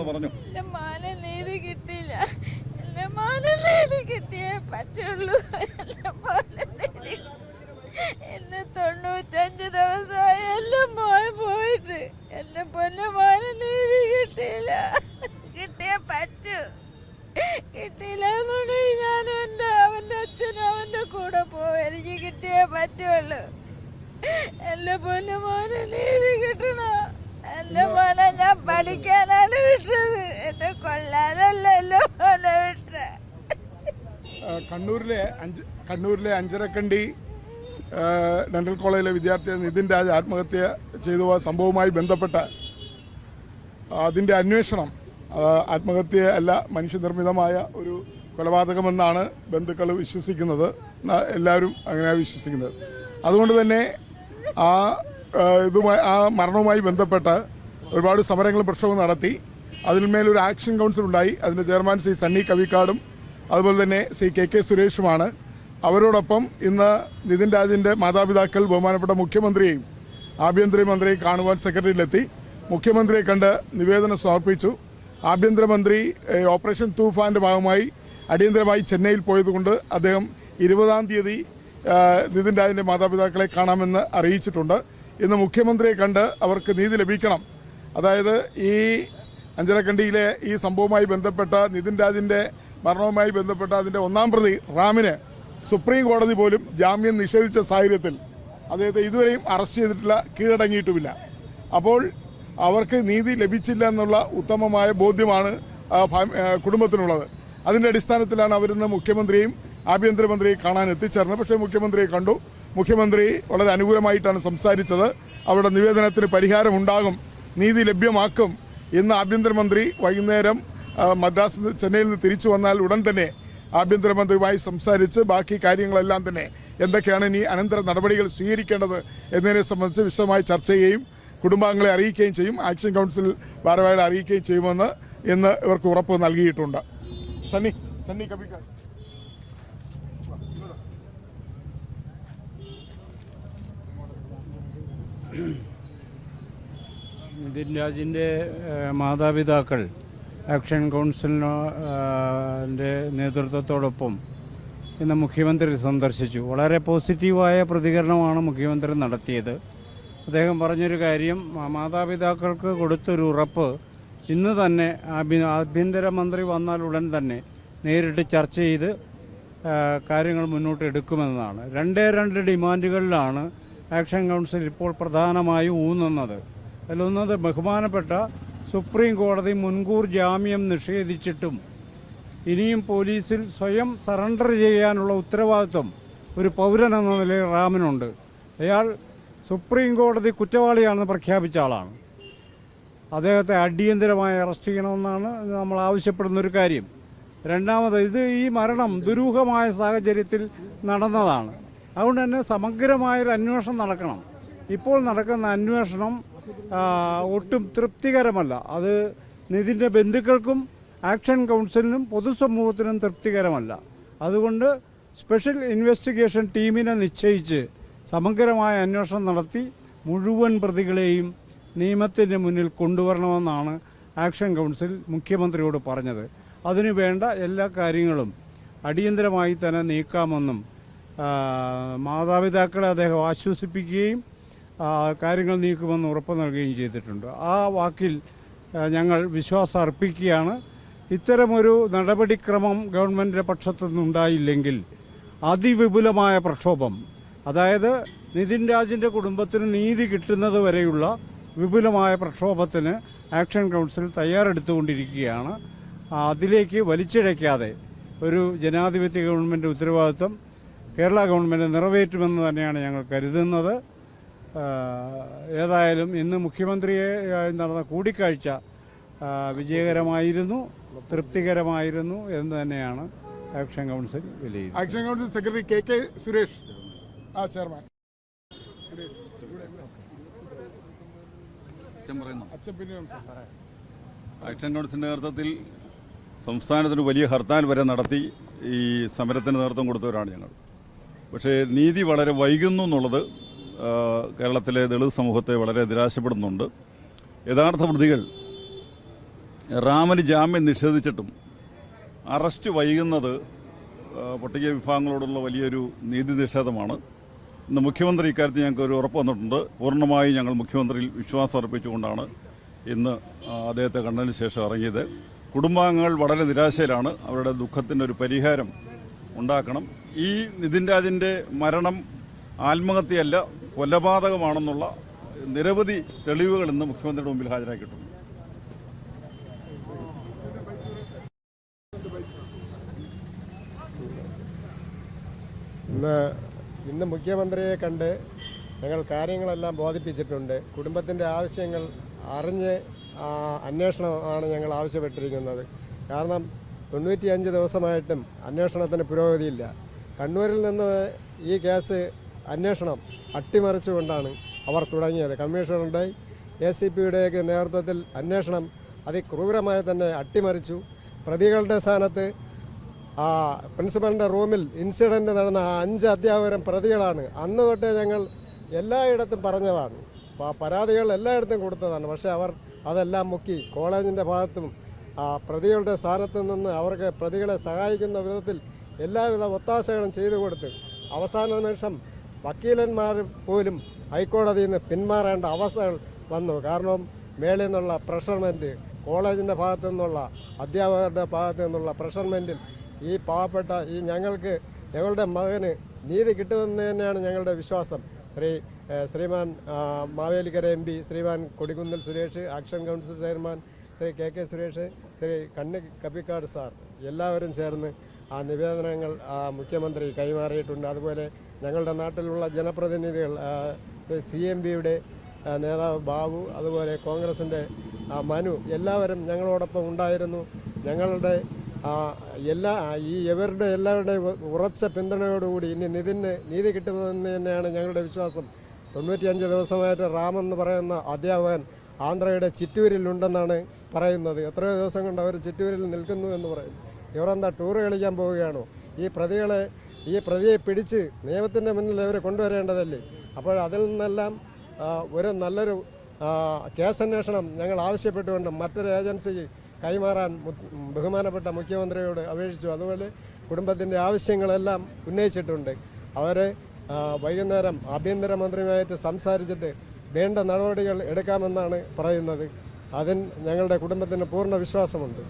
പറഞ്ഞു. എന്റെ മോനെ നീതി കിട്ടിയില്ല. എന്റെ മോനെ നീതി കിട്ടിയേ പറ്റുള്ളൂ. എന്റെ മോനെ നീതി ഇന്ന് 95 ദിവസമായി എന്റെ മോൻ പോയിട്ട്. എന്റെ പൊന്നു മോനെ നീതി കിട്ടിയില്ല. കിട്ടിയേ പറ്റൂ. കിട്ടിയില്ല എന്നുണ്ടെങ്കിൽ ഞാനും അവന്റെ അച്ഛനും അവന്റെ കൂടെ പോവും. എനിക്ക് കിട്ടിയേ പറ്റുള്ളൂ. എന്റെ പൊന്നു മോനെ നീതി കിട്ടണോ? എന്റെ മോനെ ഞാൻ പഠിക്കാനാണ് വിട്ടത്. എന്നെ കൊല്ലാനല്ല എന്റെ മോനെ വിട്ട. കണ്ണൂരിലെ അഞ്ചരക്കണ്ടി ഡെന്റൽ കോളേജിലെ വിദ്യാർത്ഥി നിതിൻ രാജ് ആത്മഹത്യ ചെയ്ത സംഭവവുമായി ബന്ധപ്പെട്ട അതിൻ്റെ അന്വേഷണം ആത്മഹത്യ അല്ല, മനുഷ്യനിർമ്മിതമായ ഒരു കൊലപാതകമെന്നാണ് ബന്ധുക്കൾ വിശ്വസിക്കുന്നത്. എല്ലാവരും അങ്ങനെയാണ് വിശ്വസിക്കുന്നത്. അതുകൊണ്ട് തന്നെ ആ മരണവുമായി ബന്ധപ്പെട്ട് ഒരുപാട് സമരങ്ങളും പ്രക്ഷോഭവും നടത്തി. അതിന്മേലൊരു ആക്ഷൻ കൗൺസിൽ ഉണ്ടായി. അതിൻ്റെ ചെയർമാൻ ശ്രീ സണ്ണി കവിക്കാടും അതുപോലെ തന്നെ ശ്രീ കെ സുരേഷുമാണ്. അവരോടൊപ്പം ഇന്ന് നിതിൻ രാജിൻ്റെ മാതാപിതാക്കൾ ബഹുമാനപ്പെട്ട മുഖ്യമന്ത്രിയെയും ആഭ്യന്തരമന്ത്രിയെയും കാണുവാൻ സെക്രട്ടറിയിലെത്തി. മുഖ്യമന്ത്രിയെ കണ്ട് നിവേദനം സമർപ്പിച്ചു. ആഭ്യന്തരമന്ത്രി ഓപ്പറേഷൻ തൂഫാൻ്റെ ഭാഗമായി അടിയന്തരമായി ചെന്നൈയിൽ പോയതുകൊണ്ട് അദ്ദേഹം 20-ാം തീയതി നിതിൻ രാജിൻ്റെ മാതാപിതാക്കളെ കാണാമെന്ന് അറിയിച്ചിട്ടുണ്ട്. ഇന്ന് മുഖ്യമന്ത്രിയെ കണ്ട് അവർക്ക് നീതി ലഭിക്കണം. അതായത് ഈ അഞ്ചരക്കണ്ടിയിലെ ഈ സംഭവവുമായി ബന്ധപ്പെട്ട നിതിൻ രാജിൻ്റെ മരണവുമായി ബന്ധപ്പെട്ട അതിൻ്റെ 1-ാം പ്രതി റാമിന് സുപ്രീം കോടതി പോലും ജാമ്യം നിഷേധിച്ച സാഹചര്യത്തിൽ അദ്ദേഹത്തെ ഇതുവരെയും അറസ്റ്റ് ചെയ്തിട്ടില്ല, കീഴടങ്ങിയിട്ടുമില്ല. അപ്പോൾ അവർക്ക് നീതി ലഭിച്ചില്ല എന്നുള്ള ഉത്തമമായ ബോധ്യമാണ് കുടുംബത്തിനുള്ളത്. അതിൻ്റെ അടിസ്ഥാനത്തിലാണ് അവരിന്ന് മുഖ്യമന്ത്രിയും ആഭ്യന്തരമന്ത്രിയെ കാണാൻ എത്തിച്ചേർന്നത്. പക്ഷേ മുഖ്യമന്ത്രിയെ കണ്ടു. മുഖ്യമന്ത്രി വളരെ അനുകൂലമായിട്ടാണ് സംസാരിച്ചത്. അവരുടെ നിവേദനത്തിന് പരിഹാരമുണ്ടാകും, നീതി ലഭ്യമാക്കും. ഇന്ന് ആഭ്യന്തരമന്ത്രി വൈകുന്നേരം ചെന്നൈയിൽ നിന്ന് തിരിച്ചു വന്നാൽ ഉടൻ തന്നെ ആഭ്യന്തരമന്ത്രിയുമായി സംസാരിച്ച് ബാക്കി കാര്യങ്ങളെല്ലാം തന്നെ എന്തൊക്കെയാണ് ഇനി അനന്തര നടപടികൾ സ്വീകരിക്കേണ്ടത് എന്നതിനെ സംബന്ധിച്ച് വിശദമായി ചർച്ച ചെയ്യുകയും കുടുംബാംഗങ്ങളെ അറിയിക്കുകയും ചെയ്യും. ആക്ഷൻ കൗൺസിൽ ഭാരവാഹികളെ അറിയിക്കുകയും ചെയ്യുമെന്ന് ഇന്ന് ഇവർക്ക് ഉറപ്പ് നൽകിയിട്ടുണ്ട്. സണ്ണി കബിക്കാർ. നിതിൻ രാജിൻ്റെ മാതാപിതാക്കൾ ആക്ഷൻ കൗൺസിലിൻ്റെ നേതൃത്വത്തോടൊപ്പം ഇന്ന് മുഖ്യമന്ത്രി സന്ദർശിച്ചു. വളരെ പോസിറ്റീവായ പ്രതികരണമാണ് മുഖ്യമന്ത്രി നടത്തിയത്. അദ്ദേഹം പറഞ്ഞൊരു കാര്യം, മാതാപിതാക്കൾക്ക് കൊടുത്തൊരു ഉറപ്പ് ഇന്ന് തന്നെ ആഭ്യന്തരമന്ത്രി വന്നാൽ ഉടൻ തന്നെ നേരിട്ട് ചർച്ച ചെയ്ത് കാര്യങ്ങൾ മുന്നോട്ട് എടുക്കുമെന്നതാണ്. 2 ഡിമാൻഡുകളിലാണ് ആക്ഷൻ കൗൺസിൽ ഇപ്പോൾ പ്രധാനമായും ഊന്നുന്നത്. അതിലൊന്നത് ബഹുമാനപ്പെട്ട സുപ്രീം കോടതി മുൻകൂർ ജാമ്യം നിഷേധിച്ചിട്ടും ഇനിയും പോലീസിൽ സ്വയം സറണ്ടർ ചെയ്യാനുള്ള ഉത്തരവാദിത്വം ഒരു പൗരനെന്ന നിലയിൽ റാമിനുണ്ട്. അയാൾ സുപ്രീം കോടതി കുറ്റവാളിയാണെന്ന് പ്രഖ്യാപിച്ച ആളാണ്. അദ്ദേഹത്തെ അടിയന്തരമായി അറസ്റ്റ് ചെയ്യണമെന്നാണ് നമ്മൾ ആവശ്യപ്പെടുന്നൊരു കാര്യം. രണ്ടാമത്, ഈ മരണം ദുരൂഹമായ സാഹചര്യത്തിൽ നടന്നതാണ്. അതുകൊണ്ട് തന്നെ സമഗ്രമായൊരു അന്വേഷണം നടക്കണം. ഇപ്പോൾ നടക്കുന്ന അന്വേഷണം ഒട്ടും തൃപ്തികരമല്ല. അത് നിതിൻ്റെ ബന്ധുക്കൾക്കും ആക്ഷൻ കൗൺസിലിനും പൊതുസമൂഹത്തിനും തൃപ്തികരമല്ല. അതുകൊണ്ട് സ്പെഷ്യൽ ഇൻവെസ്റ്റിഗേഷൻ ടീമിനെ നിശ്ചയിച്ച് സമഗ്രമായ അന്വേഷണം നടത്തി മുഴുവൻ പ്രതികളെയും നിയമത്തിൻ്റെ മുന്നിൽ കൊണ്ടുവരണമെന്നാണ് ആക്ഷൻ കൗൺസിൽ മുഖ്യമന്ത്രിയോട് പറഞ്ഞത്. അതിനു വേണ്ട എല്ലാ കാര്യങ്ങളും അടിയന്തരമായി തന്നെ നീക്കാമെന്നും മാതാപിതാക്കളെ അദ്ദേഹം ആശ്വസിപ്പിക്കുകയും കാര്യങ്ങൾ നീക്കുമെന്ന് ഉറപ്പ് നൽകുകയും ചെയ്തിട്ടുണ്ട്. ആ വാക്കിൽ ഞങ്ങൾ വിശ്വാസം അർപ്പിക്കുകയാണ്. ഇത്തരമൊരു നടപടിക്രമം ഗവൺമെൻറ്റിൻ്റെ പക്ഷത്തു നിന്നുണ്ടായില്ലെങ്കിൽ അതിവിപുലമായ പ്രക്ഷോഭം, അതായത് നിതിൻ രാജിൻ്റെ കുടുംബത്തിന് നീതി കിട്ടുന്നത് വരെയുള്ള വിപുലമായ പ്രക്ഷോഭത്തിന് ആക്ഷൻ കൗൺസിൽ തയ്യാറെടുത്തുകൊണ്ടിരിക്കുകയാണ്. അതിലേക്ക് വലിച്ചിഴയ്ക്കാതെ ഒരു ജനാധിപത്യ ഗവൺമെൻറ് ഉത്തരവാദിത്വം കേരള ഗവൺമെൻറ് നിറവേറ്റുമെന്ന് തന്നെയാണ് ഞങ്ങൾ കരുതുന്നത്. ഏതായാലും ഇന്ന് മുഖ്യമന്ത്രിയെ നടന്ന കൂടിക്കാഴ്ച വിജയകരമായിരുന്നു, തൃപ്തികരമായിരുന്നു എന്ന് തന്നെയാണ് ആക്ഷൻ കൗൺസിൽ വിലയിരുത്തുന്നത്. Action council secretary K Suresh, chairman. Action കൗൺസിലിൻ്റെ നേതൃത്വത്തിൽ സംസ്ഥാനത്തിന് വലിയ ഹർത്താൽ വരെ നടത്തി ഈ സമരത്തിന് നേതൃത്വം കൊടുത്തവരാണ് ഞങ്ങൾ. പക്ഷേ നീതി വളരെ വൈകുന്നു എന്നുള്ളത് കേരളത്തിലെ ദളിത് സമൂഹത്തെ വളരെ നിരാശപ്പെടുന്നുണ്ട്. യഥാർത്ഥ പ്രതികൾ റാമിന് ജാമ്യം നിഷേധിച്ചിട്ടും അറസ്റ്റ് വൈകുന്നത് പട്ടിക വിഭാഗങ്ങളോടുള്ള വലിയൊരു നീതി നിഷേധമാണ്. ഇന്ന് മുഖ്യമന്ത്രി ഇക്കാര്യത്തിൽ ഞങ്ങൾക്ക് ഒരു ഉറപ്പ് വന്നിട്ടുണ്ട്. പൂർണ്ണമായി ഞങ്ങൾ മുഖ്യമന്ത്രിയിൽ വിശ്വാസം അർപ്പിച്ചുകൊണ്ടാണ് ഇന്ന് അദ്ദേഹത്തെ കണ്ടതിന് ശേഷം ഇറങ്ങിയത്. കുടുംബാംഗങ്ങൾ വളരെ നിരാശയിലാണ്. അവരുടെ ദുഃഖത്തിൻ്റെ ഒരു പരിഹാരം ഉണ്ടാക്കണം. ഈ നിതിൻ രാജിൻ്റെ മരണം ആത്മഹത്യയല്ല, കൊലപാതകമാണെന്നുള്ള നിരവധി തെളിവുകൾ ഇന്ന് മുഖ്യമന്ത്രിയുടെ മുമ്പിൽ ഹാജരാക്കിയിട്ടുണ്ട്. ഇന്ന് മുഖ്യമന്ത്രിയെ കണ്ട് ഞങ്ങൾ കാര്യങ്ങളെല്ലാം ബോധിപ്പിച്ചിട്ടുണ്ട്. കുടുംബത്തിൻ്റെ ആവശ്യങ്ങൾ അറിഞ്ഞ് അന്വേഷണമാണ് ഞങ്ങൾ ആവശ്യപ്പെട്ടിരിക്കുന്നത്. കാരണം 95 ദിവസമായിട്ടും അന്വേഷണത്തിന് പുരോഗതിയില്ല. കണ്ണൂരിൽ നിന്ന് ഈ കേസ് അന്വേഷണം അട്ടിമറിച്ചുകൊണ്ടാണ് അവർ തുടങ്ങിയത്. കമ്മീഷണറുടെ ACPയുടെയൊക്കെ നേതൃത്വത്തിൽ അന്വേഷണം അതിക്രൂരമായി തന്നെ അട്ടിമറിച്ചു. പ്രതികളുടെ സ്ഥാനത്ത് പ്രിൻസിപ്പലിൻ്റെ റൂമിൽ ഇൻസിഡൻറ്റ് നടന്ന 5 അധ്യാപകരും പ്രതികളാണ്. അന്ന് തൊട്ടേ ഞങ്ങൾ എല്ലായിടത്തും പറഞ്ഞതാണ്, പരാതികൾ എല്ലായിടത്തും കൊടുത്തതാണ്. പക്ഷേ അവർ അതെല്ലാം മുക്കി കോളേജിൻ്റെ ഭാഗത്തും പ്രതികളുടെ സ്ഥാനത്ത് നിന്ന് അവർക്ക് പ്രതികളെ സഹായിക്കുന്ന വിധത്തിൽ എല്ലാവിധ ഒത്താശകളും ചെയ്തു കൊടുത്ത് അവസാന നിമിഷം വക്കീലന്മാർ പോലും ഹൈക്കോടതിയിൽ നിന്ന് പിന്മാറേണ്ട അവസ്ഥകൾ വന്നു. കാരണം മേളിൽ നിന്നുള്ള പ്രഷർമെൻറ്റ്, കോളേജിൻ്റെ ഭാഗത്തു നിന്നുള്ള അധ്യാപകരുടെ ഭാഗത്തു നിന്നുള്ള പ്രഷർമെൻറ്റിൽ ഈ പാവപ്പെട്ട ഞങ്ങളുടെ മകന് നീതി കിട്ടുമെന്ന് തന്നെയാണ് ഞങ്ങളുടെ വിശ്വാസം. Shriman Mavelikkara MP, Shriman Kodikunnil Suresh, action council chairman Shri KK Suresh, Shri Kavikkad sir എല്ലാവരും ചേർന്ന് ആ നിവേദനങ്ങൾ മുഖ്യമന്ത്രി കൈമാറിയിട്ടുണ്ട്. അതുപോലെ ഞങ്ങളുടെ നാട്ടിലുള്ള ജനപ്രതിനിധികൾ CMBയുടെ നേതാവ് ബാബു, അതുപോലെ കോൺഗ്രസിൻ്റെ മനു എല്ലാവരും ഞങ്ങളോടൊപ്പം ഉണ്ടായിരുന്നു. ഞങ്ങളുടെ ഇവരുടെ എല്ലാവരുടെയും ഉറച്ച പിന്തുണയോടുകൂടി ഇനി നിതിന് നീതി കിട്ടുമെന്ന് തന്നെയാണ് ഞങ്ങളുടെ വിശ്വാസം. 95 ദിവസമായിട്ട് റാമെന്ന് പറയുന്ന അധ്യാപകൻ ആന്ധ്രയുടെ ചിറ്റൂരിലുണ്ടെന്നാണ് പറയുന്നത്. എത്രയോ ദിവസം കൊണ്ട് അവർ ചിറ്റൂരിൽ നിൽക്കുന്നു എന്ന് പറയുന്നു. ഇവരെന്താ ടൂറ് കളിക്കാൻ പോവുകയാണോ? ഈ പ്രതിയെ പിടിച്ച് നിയമത്തിൻ്റെ മുന്നിൽ അവരെ കൊണ്ടുവരേണ്ടതല്ലേ? അപ്പോൾ അതിൽ നിന്നെല്ലാം ഒരു നല്ലൊരു കേസന്വേഷണം ഞങ്ങൾ ആവശ്യപ്പെട്ടുകൊണ്ട് മറ്റൊരു ഏജൻസിക്ക് കൈമാറാൻ ബഹുമാനപ്പെട്ട മുഖ്യമന്ത്രിയോട് അപേക്ഷിച്ചു. അതുപോലെ കുടുംബത്തിൻ്റെ ആവശ്യങ്ങളെല്ലാം ഉന്നയിച്ചിട്ടുണ്ട്. അവരെ വൈകുന്നേരം ആഭ്യന്തരമന്ത്രിയുമായിട്ട് സംസാരിച്ചിട്ട് വേണ്ട നടപടികൾ എടുക്കാമെന്നാണ് പറയുന്നത്. അതിൽ ഞങ്ങളുടെ കുടുംബത്തിന് പൂർണ്ണ വിശ്വാസമുണ്ട്.